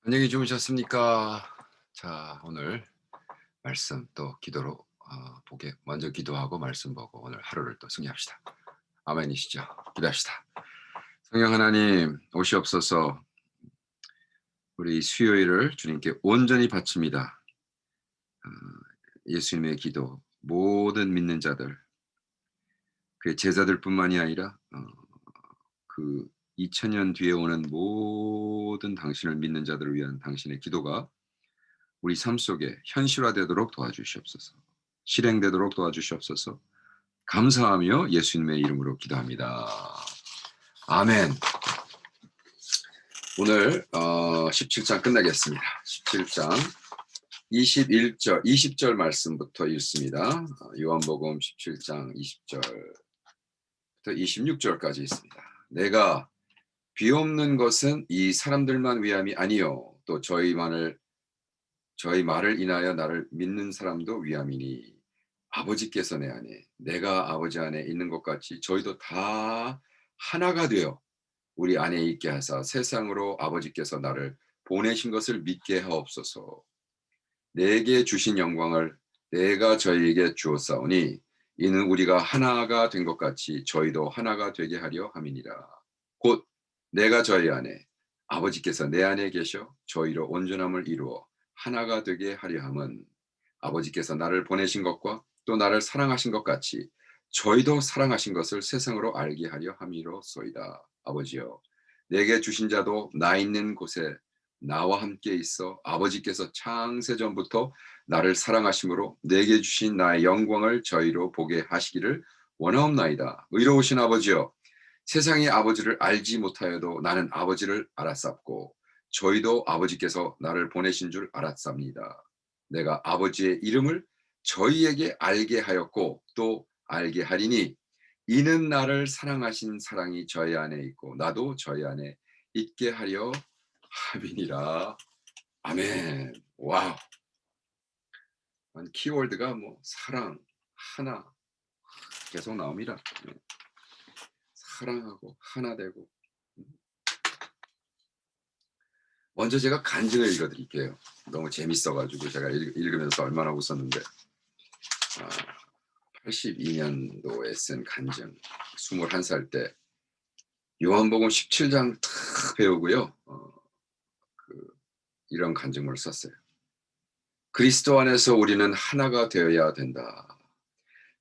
안녕히 주무셨습니까? 자, 오늘 말씀 또 기도로 보게 먼저 기도하고 말씀 보고 오늘 하루를 또 승리합시다. 아멘이시죠? 기도합시다. 성령 하나님 오시옵소서. 우리 수요일을 주님께 온전히 바칩니다. 어, 예수님의 기도 모든 믿는 자들 그 제자들뿐만이 아니라 그 2000년 뒤에 오는 모든 당신을 믿는 자들을 위한 당신의 기도가 우리 삶 속에 현실화되도록 도와주시옵소서. 실행되도록 도와주시옵소서. 감사하며 예수님의 이름으로 기도합니다. 아멘. 오늘 17장 끝나겠습니다. 17장 21절, 20절 말씀부터 읽습니다. 요한복음 17장 20절부터 26절까지 있습니다. 내가 비옵는 것은 이 사람들만 위함이 아니요 또 저희 말을 인하여 나를 믿는 사람도 위함이니 아버지께서 내 안에 내가 아버지 안에 있는 것 같이 저희도 다 하나가 되어 우리 안에 있게 하사 세상으로 아버지께서 나를 보내신 것을 믿게 하옵소서. 내게 주신 영광을 내가 저희에게 주었사오니 이는 우리가 하나가 된 것 같이 저희도 하나가 되게 하려 함이니라. 곧 내가 저희 안에 아버지께서 내 안에 계셔 저희로 온전함을 이루어 하나가 되게 하려 함은 아버지께서 나를 보내신 것과 또 나를 사랑하신 것 같이 저희도 사랑하신 것을 세상으로 알게 하려 함이로소이다. 아버지여 내게 주신 자도 나 있는 곳에 나와 함께 있어 아버지께서 창세전부터 나를 사랑하심으로 내게 주신 나의 영광을 저희로 보게 하시기를 원하옵나이다. 의로우신 아버지여 세상이 아버지를 알지 못하여도 나는 아버지를 알았사옵고 저희도 아버지께서 나를 보내신 줄 알았사옵니다. 내가 아버지의 이름을 저희에게 알게 하였고 또 알게 하리니 이는 나를 사랑하신 사랑이 저희 안에 있고 나도 저희 안에 있게 하려 함이니라. 아멘. 와우. 키워드가 뭐 사랑, 하나 계속 나옵니다. 네. 사랑하고 하나 되고. 먼저 제가 간증을 읽어드릴게요. 너무 재밌어가지고 제가 읽으면서 얼마나 웃었는데 82년도에 쓴 간증 21살 때 요한복음 17장 탁 배우고요. 이런 간증을 썼어요. 그리스도 안에서 우리는 하나가 되어야 된다.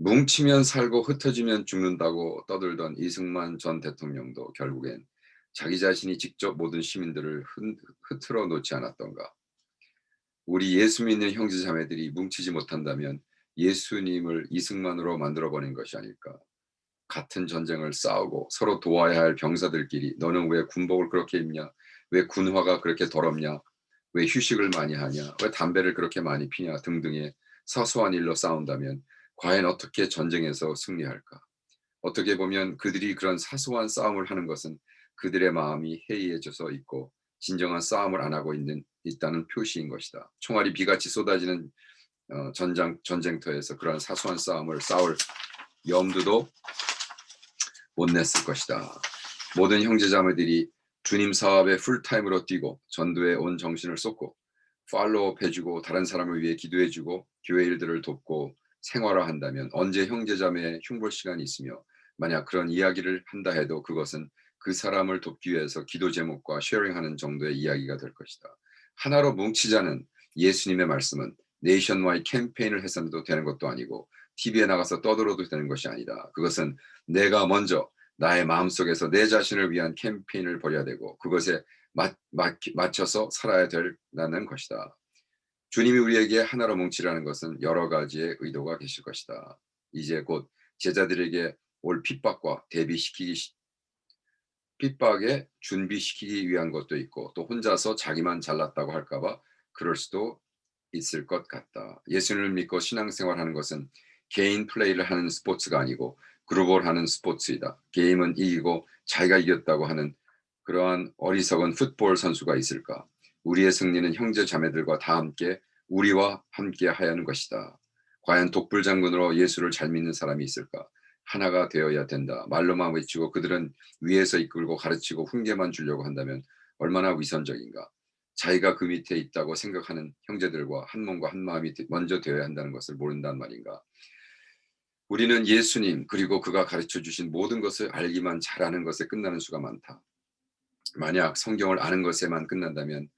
뭉치면 살고 흩어지면 죽는다고 떠들던 이승만 전 대통령도 결국엔 자기 자신이 직접 모든 시민들을 흐트러 놓지 않았던가. 우리 예수 믿는 형제자매들이 뭉치지 못한다면 예수님을 이승만으로 만들어버린 것이 아닐까. 같은 전쟁을 싸우고 서로 도와야 할 병사들끼리 너는 왜 군복을 그렇게 입냐? 왜 군화가 그렇게 더럽냐? 왜 휴식을 많이 하냐? 왜 담배를 그렇게 많이 피냐? 등등의 사소한 일로 싸운다면 과연 어떻게 전쟁에서 승리할까? 어떻게 보면 그들이 그런 사소한 싸움을 하는 것은 그들의 마음이 해이해져서 있고 진정한 싸움을 안 하고 있다는 표시인 것이다. 총알이 비같이 쏟아지는 전쟁터에서 그런 사소한 싸움을 싸울 염두도 못 냈을 것이다. 모든 형제자매들이 주님 사업에 풀타임으로 뛰고 전도에 온 정신을 쏟고 팔로우업 해주고 다른 사람을 위해 기도해주고 교회 일들을 돕고 생활화한다면 언제 형제자매의 흉볼 시간이 있으며 만약 그런 이야기를 한다 해도 그것은 그 사람을 돕기 위해서 기도 제목과 쉐어링하는 정도의 이야기가 될 것이다. 하나로 뭉치자는 예수님의 말씀은 네이션와이드 캠페인을 해서도 되는 것도 아니고 TV에 나가서 떠들어도 되는 것이 아니다. 그것은 내가 먼저 나의 마음속에서 내 자신을 위한 캠페인을 벌여야 되고 그것에 맞춰서 살아야 된다는 것이다. 주님이 우리에게 하나로 뭉치라는 것은 여러 가지의 의도가 계실 것이다. 이제 곧 제자들에게 올 핍박에 준비시키기 위한 것도 있고 또 혼자서 자기만 잘났다고 할까봐 그럴 수도 있을 것 같다. 예수님을 믿고 신앙생활하는 것은 개인 플레이를 하는 스포츠가 아니고 그룹을 하는 스포츠이다. 게임은 이기고 자기가 이겼다고 하는 그러한 어리석은 풋볼 선수가 있을까? 우리의 승리는 형제 자매들과 다 함께 우리와 함께 하야는 것이다. 과연 독불장군으로 예수를 잘 믿는 사람이 있을까? 하나가 되어야 된다. 말로만 외치고 그들은 위에서 이끌고 가르치고 훈계만 주려고 한다면 얼마나 위선적인가? 자기가 그 밑에 있다고 생각하는 형제들과 한 몸과 한 마음이 먼저 되어야 한다는 것을 모른단 말인가. 우리는 예수님 그리고 그가 가르쳐 주신 모든 것을 알기만 잘하는 것에 끝나는 수가 많다. 만약 성경을 아는 것에만 끝난다면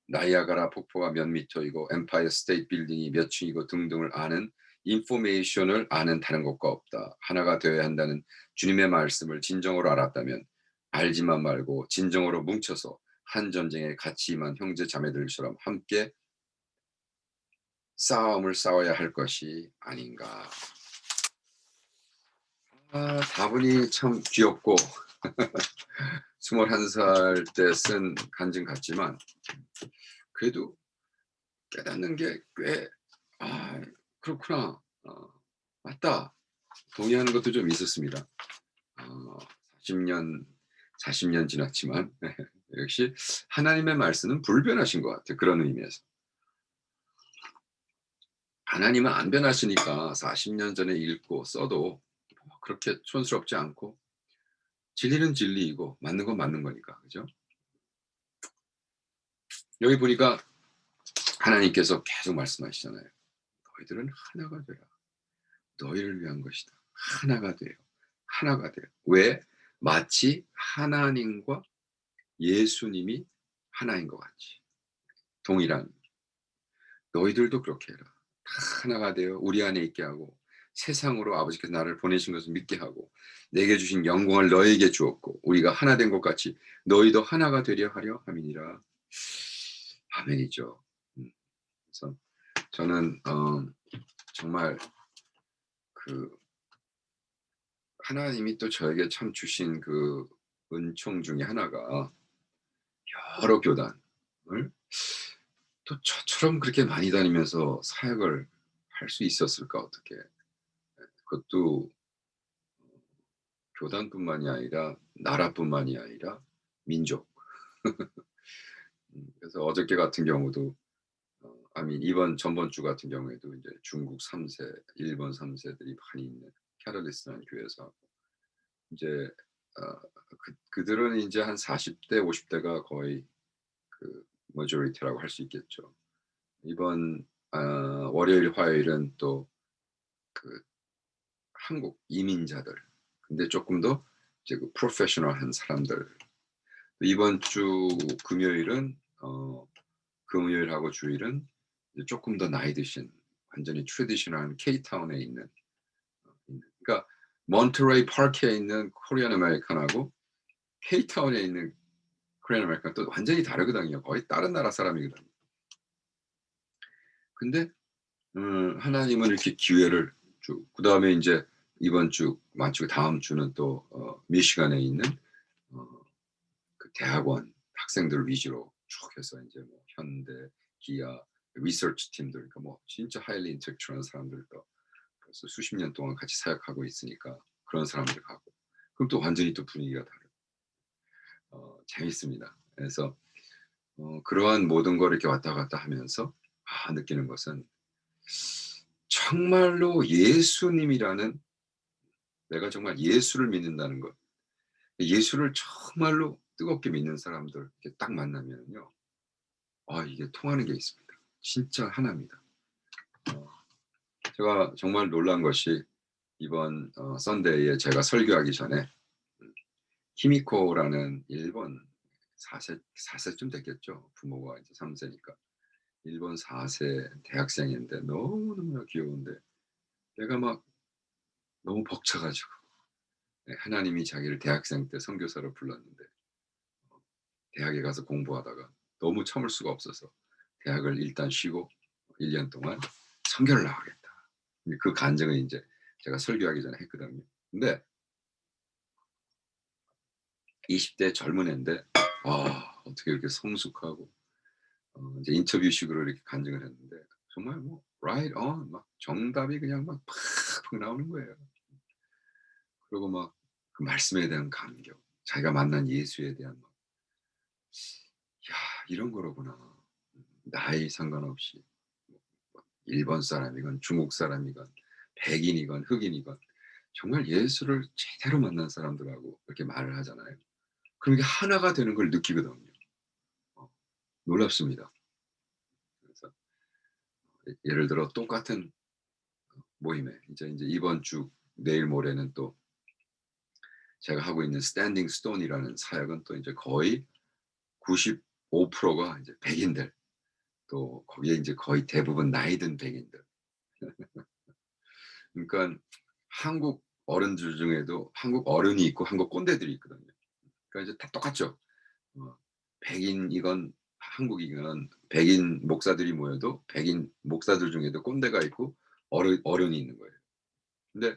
나이아가라 폭포가 몇 미터이고 엠파이어 스테이트 빌딩이 몇 층이고 등등을 아는 인포메이션을 아는 다른 것과 없다. 하나가 되어야 한다는 주님의 말씀을 진정으로 알았다면 알지만 말고 진정으로 뭉쳐서 한 전쟁에 같이 임한 형제 자매들처럼 함께 싸움을 싸워야 할 것이 아닌가. 다분히 참 귀엽고 21살 때 쓴 간증 같지만 그래도 깨닫는 게 꽤 그렇구나. 맞다. 동의하는 것도 좀 있었습니다. 40년 40년 지났지만 역시 하나님의 말씀은 불변하신 것 같아요. 그런 의미에서. 하나님은 안 변하시니까 40년 전에 읽고 써도 그렇게 촌스럽지 않고 진리는 진리이고 맞는 건 맞는 거니까. 그죠? 여기 보니까 하나님께서 계속 말씀하시잖아요. 너희들은 하나가 되라. 너희를 위한 것이다. 하나가 돼요. 하나가 돼요. 왜? 마치 하나님과 예수님이 하나인 것 같이. 동일한. 너희들도 그렇게 해라. 다 하나가 되어 우리 안에 있게 하고 세상으로 아버지께서 나를 보내신 것을 믿게 하고 내게 주신 영광을 너희에게 주었고 우리가 하나 된 것 같이 너희도 하나가 되려 하려 함이니라. 아멘이죠. 그래서 저는 정말 그 하나님이 또 저에게 참 주신 그 은총 중에 하나가 여러 교단을 또 저처럼 그렇게 많이 다니면서 사역을 할 수 있었을까 어떻게. 그것도 교단뿐만이 아니라 나라뿐만이 아니라 민족. 그래서 어저께 같은 경우도 아민 이번 전번 주 같은 경우에도 이제 중국 3세, 일본 3세들이 많이 있는 캐럴리스라는 교회에서 하고 이제 그들은 이제 한 40대, 50대가 거의 그 머저리티라고 할 수 있겠죠. 이번 월요일, 화요일은 또 그 한국 이민자들. 근데 조금 더 이제 그 프로페셔널한 사람들. 이번 주 금요일은 금요일하고 주일은 이제 조금 더 나이 드신 완전히 트래디셔널한 K타운에 있는 그러니까 몬터레이 파크에 있는 코리안 아메리칸하고 K타운에 있는 코리안 아메리칸 또 완전히 다르거든요. 거의 다른 나라 사람이거든요. 근데 하나님은 이렇게 기회를 주고 그다음에 인제 이번 주 마치고 다음 주는 또 미시간에 있는 어 그 대학원 학생들 위주로 쭉 해서 인제 뭐 현대, 기아, 리서치 팀들 그러니까 뭐 진짜 하이리 인텔렉츄얼한 사람들도 벌써 수십 년 동안 같이 사역하고 있으니까 그런 사람들 가고 그럼 또 완전히 또 분위기가 다르고 재밌습니다. 그래서 그러한 모든 걸 이렇게 왔다 갔다 하면서 느끼는 것은 정말로 예수님이라는 내가 정말 예수를 믿는다는 것. 예수를 정말로 뜨겁게 믿는 사람들 이렇게 딱 만나면요. 이게 통하는 게 있습니다. 진짜 하나입니다. 어 제가 정말 놀란 것이 이번 선데이에 제가 설교하기 전에 히미코라는 일본 4세쯤 됐겠죠. 부모가 이제 3 세니까. 일본 4세 대학생인데 너무너무나 귀여운데 내가 막 너무 벅차 가지고 하나님이 자기를 대학생 때 선교사로 불렀는데 대학에 가서 공부하다가 너무 참을 수가 없어서 대학을 일단 쉬고 1년 동안 선교를 나가겠다. 근데 그 간증을 인제 제가 설교하기 전에 했거든요. 근데 20대 젊은 앤데 어떻게 이렇게 성숙하고 이제 인터뷰식으로 이렇게 간증을 했는데 정말 뭐 right on 막 정답이 그냥 막 팍팍 나오는 거예요. 그리고 막 그 말씀에 대한 감격, 자기가 만난 예수에 대한 막 '야 이런 거로구나.' 나이 상관없이 뭐 일본 사람이건 중국 사람이건 백인이건 흑인이건 정말 예수를 제대로 만난 사람들하고 이렇게 말을 하잖아요. 그럼 이게 하나가 되는 걸 느끼거든요. 어 놀랍습니다. 그래서 예를 들어 똑같은 모임에 이제 이번 주 내일 모레는 또 제가 하고 있는 스탠딩 스톤이라는 사역은 또 이제 거의 95%가 이제 백인들, 또 거기에 이제 거의 대부분 나이 든 백인들. 그러니까 한국 어른들 중에도 한국 어른이 있고 한국 꼰대들이 있거든요. 그러니까 이제 다 똑같죠. 백인이건 한국이건 백인 목사들이 모여도 백인 목사들 중에도 꼰대가 있고 어른이 있는 거예요. 근데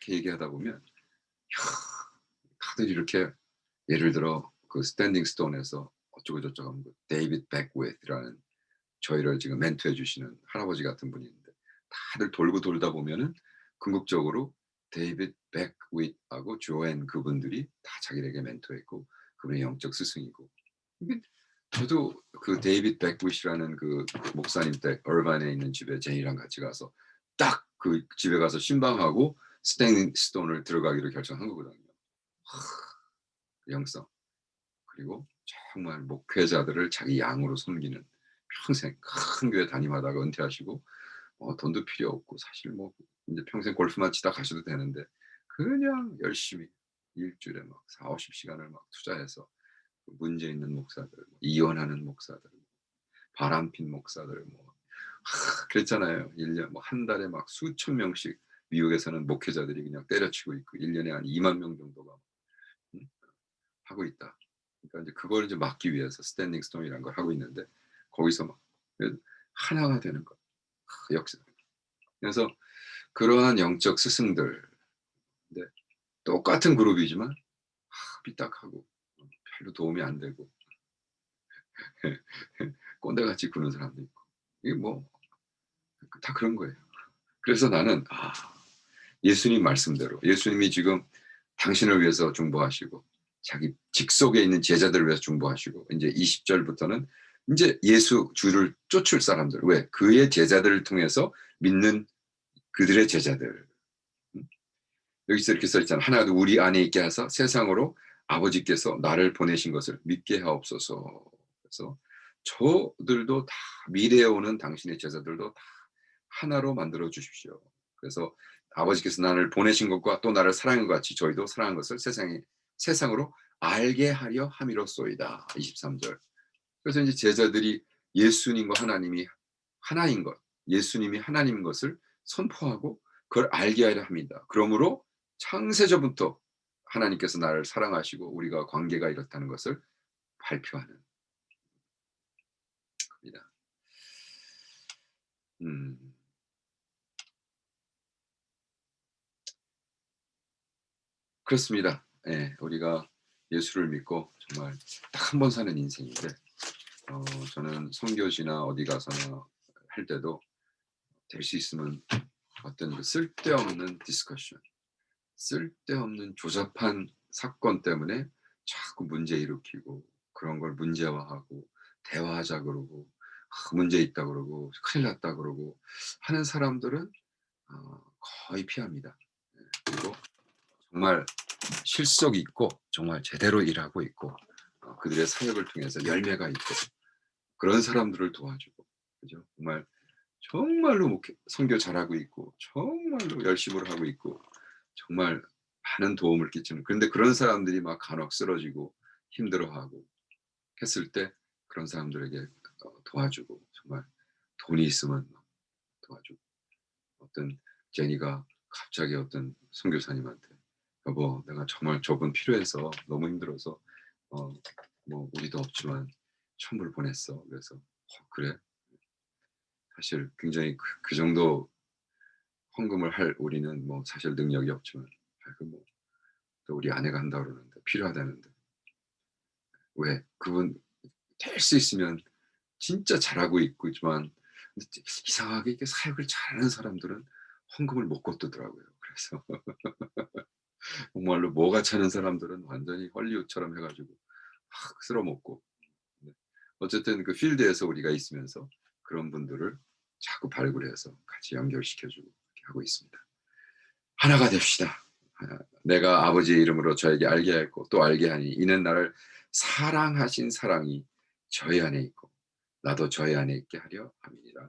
이렇게 얘기하다 보면 다들 이렇게 예를 들어 그 스탠딩 스톤에서 어쩌고 저쩌고 하면 데이비드 백웨이라는 저희를 지금 멘토해 주시는 할아버지 같은 분이 있는데, 다들 돌고 돌다 보면은 궁극적으로 데이비드 백윗하고 조앤 그분들이 다 자기에게 멘토했고 그분의 영적 스승이고. 이게 저도 그 데이비드 백윗이라는 그 목사님 댁 얼반에 있는 집에 제니랑 같이 가서 딱 그 집에 가서 신방하고 스탠딩 스톤을 들어가기로 결정한 거거든요. 영성. 그리고 정말 목회자들을 자기 양으로 섬기는, 평생 큰 교회 담임하다가 은퇴하시고 돈도 필요 없고 사실 뭐 이제 평생 골프만 치다 가셔도 되는데 그냥 열심히 일주일에 막 40-50시간을 막 투자해서 문제 있는 목사들, 이혼하는 목사들, 바람핀 목사들 그랬잖아요. 1년 뭐 한 달에 막 수천 명씩 미국에서는 목회자들이 그냥 때려치고 있고 1년에 한 2만 명 정도가 음, 하고 있다. 그러니까 이제 그걸 이제 막기 위해서 스탠딩 스톤이라는 걸 하고 있는데 거기서 막 하나가 되는 거. 역사. 그래서 그러한 영적 스승들, 네, 똑같은 그룹이지만 삐딱하고 별로 도움이 안 되고 꼰대같이 구는 사람도 있고, 이게 뭐 다 그런 거예요. 그래서 나는 예수님 말씀대로 예수님이 지금 당신을 위해서 중보하시고 자기 직속에 있는 제자들을 위해서 중보하시고 이제 20절부터는 이제 예수 주를 쫓을 사람들, 왜 그의 제자들을 통해서 믿는 그들의 제자들. 여기서 이렇게 써 있잖아. 하나도 우리 안에 있게 하사 세상으로 아버지께서 나를 보내신 것을 믿게 하옵소서. 그래서 저들도 다, 미래에 오는 당신의 제자들도 다 하나로 만들어 주십시오. 그래서 아버지께서 나를 보내신 것과 또 나를 사랑한 것 같이 저희도 사랑한 것을 세상으로 알게 하려 함이로소이다. 23절. 그래서 이제 제자들이 예수님과 하나님이 하나인 것, 예수님이 하나님인 것을 선포하고 그걸 알게 하려 합니다. 그러므로 창세전부터 하나님께서 나를 사랑하시고 우리가 관계가 이렇다는 것을 발표하는 겁니다. 그렇습니다. 예, 우리가 예수를 믿고 정말 딱 한 번 사는 인생인데, 저는 선교지나 어디 가서나 할 때도 될 수 있으면 어떤 그 쓸데없는 디스커션, 쓸데없는 조잡한 사건 때문에 자꾸 문제 일으키고 그런 걸 문제화하고 대화하자 그러고 문제 있다 그러고 큰일 났다 그러고 하는 사람들은 거의 피합니다. 예, 그리고 정말 실속 있고 정말 제대로 일하고 있고 그들의 사역을 통해서 열매가 있고 그런 사람들을 도와주고, 그죠? 정말로 선교 잘하고 있고 정말로 열심으로 하고 있고 정말 많은 도움을 끼치는, 그런데 그런 사람들이 막 간혹 쓰러지고 힘들어하고 했을 때 그런 사람들에게 도와주고, 정말 돈이 있으면 도와주고. 어떤 제니가 갑자기 어떤 선교사님한테 여보 내가 정말 저분 필요해서 너무 힘들어서 뭐 우리도 없지만 천불 보냈어. 그래서 그래? 사실 굉장히 그 정도 헌금을 할 우리는 뭐 사실 능력이 없지만 뭐 또 우리 아내가 한다 그러는데 필요하다는데 왜 그분 될 수 있으면 진짜 잘하고 있지만 이상하게 이렇게 사역을 잘하는 사람들은 헌금을 못 거두더라고요. 그래서 정말로 뭐가 차는 사람들은 완전히 헐리우드처럼 해가지고 쓸어먹고. 네. 어쨌든 그 필드에서 우리가 있으면서 그런 분들을 자꾸 발굴해서 같이 연결시켜주고 이렇게 하고 있습니다. 하나가 됩시다. 내가 아버지의 이름으로 저에게 알게 하였고 또 알게 하니 이는 나를 사랑하신 사랑이 저희 안에 있고 나도 저희 안에 있게 하려 함이니라.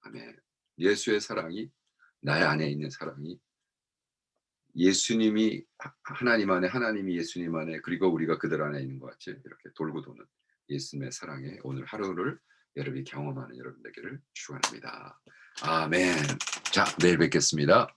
아멘. 예수의 사랑이, 나의 안에 있는 사랑이, 예수님이 하나님 안에, 하나님이 예수님 안에, 그리고 우리가 그들 안에 있는 것 같이 이렇게 돌고 도는 예수님의 사랑에 오늘 하루를 여러분이 경험하는 여러분 되기를 축원합니다. 아멘. 자, 내일 뵙겠습니다.